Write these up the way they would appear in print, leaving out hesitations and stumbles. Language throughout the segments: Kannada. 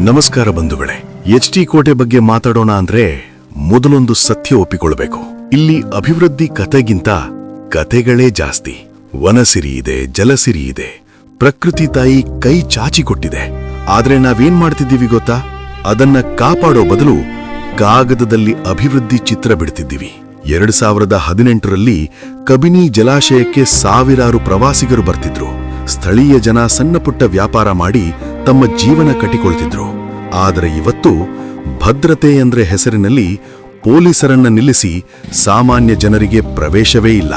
ನಮಸ್ಕಾರ ಬಂಧುಗಳೇ. ಎಚ್.ಡಿ. ಕೋಟೆ ಬಗ್ಗೆ ಮಾತಾಡೋಣ ಅಂದ್ರೆ ಮೊದಲೊಂದು ಸತ್ಯ ಒಪ್ಪಿಕೊಳ್ಬೇಕು. ಇಲ್ಲಿ ಅಭಿವೃದ್ಧಿ ಕತೆಗಿಂತ ಕತೆಗಳೇ ಜಾಸ್ತಿ. ವನಸಿರಿ ಇದೆ, ಜಲಸಿರಿ ಇದೆ, ಪ್ರಕೃತಿ ತಾಯಿ ಕೈ ಚಾಚಿಕೊಟ್ಟಿದೆ. ಆದ್ರೆ ನಾವೇನ್ ಮಾಡ್ತಿದ್ದೀವಿ ಗೊತ್ತಾ? ಅದನ್ನ ಕಾಪಾಡೋ ಬದಲು ಕಾಗದದಲ್ಲಿ ಅಭಿವೃದ್ಧಿ ಚಿತ್ರ ಬಿಡ್ತಿದ್ದೀವಿ. 2018ರಲ್ಲಿ ಕಬಿನಿ ಜಲಾಶಯಕ್ಕೆ ಸಾವಿರಾರು ಪ್ರವಾಸಿಗರು ಬರ್ತಿದ್ರು. ಸ್ಥಳೀಯ ಜನ ಸಣ್ಣಪುಟ್ಟ ವ್ಯಾಪಾರ ಮಾಡಿ ತಮ್ಮ ಜೀವನ ಕಟ್ಟಿಕೊಳ್ತಿದ್ರು. ಆದರೆ ಇವತ್ತು ಭದ್ರತೆ ಎಂದ್ರೆ ಹೆಸರಿನಲ್ಲಿ ಪೊಲೀಸರನ್ನ ನಿಲ್ಲಿಸಿ ಸಾಮಾನ್ಯ ಜನರಿಗೆ ಪ್ರವೇಶವೇ ಇಲ್ಲ.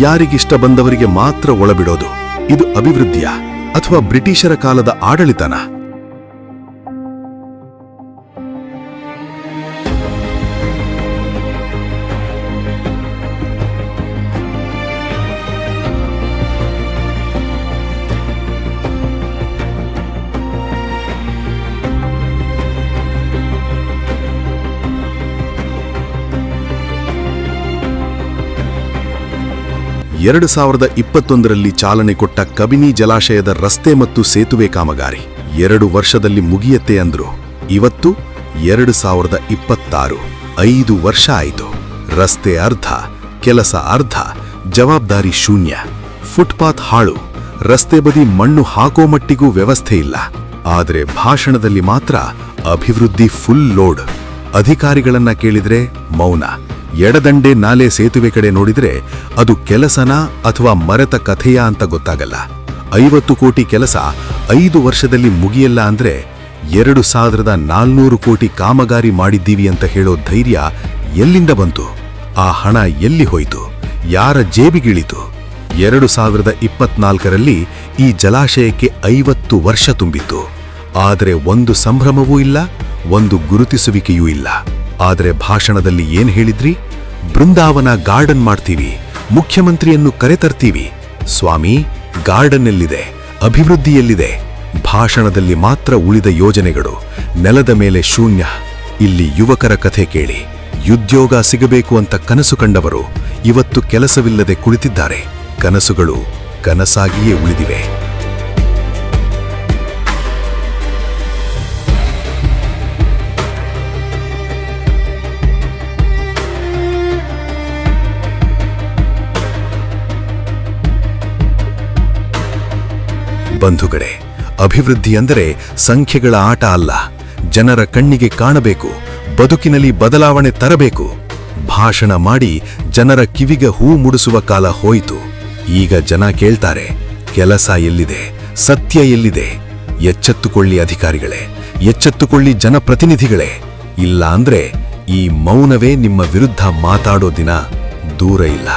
ಯಾರಿಗಿಷ್ಟ ಬಂದವರಿಗೆ ಮಾತ್ರ ಒಳಬಿಡೋದು. ಇದು ಅಭಿವೃದ್ಧಿಯ ಅಥವಾ ಬ್ರಿಟಿಷರ ಕಾಲದ ಆಡಳಿತನ? ಎರಡು 2021ರಲ್ಲಿ ಚಾಲನೆ ಕೊಟ್ಟ ಕಬಿನಿ ಜಲಾಶಯದ ರಸ್ತೆ ಮತ್ತು ಸೇತುವೆ ಕಾಮಗಾರಿ 2 ವರ್ಷದಲ್ಲಿ ಮುಗಿಯತ್ತೆ ಅಂದ್ರು. ಇವತ್ತು 2026, 5 ವರ್ಷ ಆಯಿತು. ರಸ್ತೆ ಅರ್ಧ, ಕೆಲಸ ಅರ್ಧ, ಜವಾಬ್ದಾರಿ ಶೂನ್ಯ. ಫುಟ್ಪಾತ್ ಹಾಳು, ರಸ್ತೆ ಬದಿ ಮಣ್ಣು ಹಾಕೋ ಮಟ್ಟಿಗೂ ವ್ಯವಸ್ಥೆ ಇಲ್ಲ. ಆದರೆ ಭಾಷಣದಲ್ಲಿ ಮಾತ್ರ ಅಭಿವೃದ್ಧಿ ಫುಲ್ ಲೋಡ್. ಅಧಿಕಾರಿಗಳನ್ನ ಕೇಳಿದ್ರೆ ಮೌನ. ಎಡದಂಡೆ ನಾಲೆ ಸೇತುವೆ ಕಡೆ ನೋಡಿದ್ರೆ ಅದು ಕೆಲಸನಾ ಅಥವಾ ಮರೆತ ಕಥೆಯ ಅಂತ ಗೊತ್ತಾಗಲ್ಲ. 50 ಕೋಟಿ ಕೆಲಸ 5 ವರ್ಷದಲ್ಲಿ ಮುಗಿಯಲ್ಲ ಅಂದ್ರೆ 2400 ಕೋಟಿ ಕಾಮಗಾರಿ ಮಾಡಿದ್ದೀವಿ ಅಂತ ಹೇಳೋ ಧೈರ್ಯ ಎಲ್ಲಿಂದ ಬಂತು? ಆ ಹಣ ಎಲ್ಲಿ ಹೋಯಿತು? ಯಾರ ಜೇಬಿಗಿಳಿತು? 2024ರಲ್ಲಿ ಈ ಜಲಾಶಯಕ್ಕೆ 50 ವರ್ಷ ತುಂಬಿತ್ತು. ಆದರೆ ಒಂದು ಸಂಭ್ರಮವೂ ಇಲ್ಲ, ಒಂದು ಗುರುತಿಸುವಿಕೆಯೂ ಇಲ್ಲ. ಆದರೆ ಭಾಷಣದಲ್ಲಿ ಏನ್ ಹೇಳಿದ್ರಿ? ಬೃಂದಾವನ ಗಾರ್ಡನ್ ಮಾಡ್ತೀವಿ, ಮುಖ್ಯಮಂತ್ರಿಯನ್ನು ಕರೆತರ್ತೀವಿ. ಸ್ವಾಮಿ, ಗಾರ್ಡನ್ ಎಲ್ಲಿದೆ? ಅಭಿವೃದ್ಧಿ ಎಲ್ಲಿದೆ? ಭಾಷಣದಲ್ಲಿ ಮಾತ್ರ ಉಳಿದ ಯೋಜನೆಗಳು, ನೆಲದ ಮೇಲೆ ಶೂನ್ಯ. ಇಲ್ಲಿ ಯುವಕರ ಕಥೆ ಕೇಳಿ. ಉದ್ಯೋಗ ಸಿಗಬೇಕು ಅಂತ ಕನಸು ಕಂಡವರು ಇವತ್ತು ಕೆಲಸವಿಲ್ಲದೆ ಕುಳಿತಿದ್ದಾರೆ. ಕನಸುಗಳು ಕನಸಾಗಿಯೇ ಉಳಿದಿವೆ. ಬಂಧುಗಳೇ, ಅಭಿವೃದ್ಧಿ ಅಂದರೆ ಸಂಖ್ಯೆಗಳ ಆಟ ಅಲ್ಲ. ಜನರ ಕಣ್ಣಿಗೆ ಕಾಣಬೇಕು, ಬದುಕಿನಲ್ಲಿ ಬದಲಾವಣೆ ತರಬೇಕು. ಭಾಷಣ ಮಾಡಿ ಜನರ ಕಿವಿಗೆ ಹೂ ಮುಡಿಸುವ ಕಾಲ ಹೋಯಿತು. ಈಗ ಜನ ಕೇಳ್ತಾರೆ, ಕೆಲಸ ಎಲ್ಲಿದೆ? ಸತ್ಯ ಎಲ್ಲಿದೆ? ಎಚ್ಚೆತ್ತುಕೊಳ್ಳಿ ಅಧಿಕಾರಿಗಳೇ, ಎಚ್ಚೆತ್ತುಕೊಳ್ಳಿ ಜನಪ್ರತಿನಿಧಿಗಳೇ. ಇಲ್ಲ ಅಂದ್ರೆ ಈ ಮೌನವೇ ನಿಮ್ಮ ವಿರುದ್ಧ ಮಾತಾಡೋ ದಿನ ದೂರ ಇಲ್ಲ.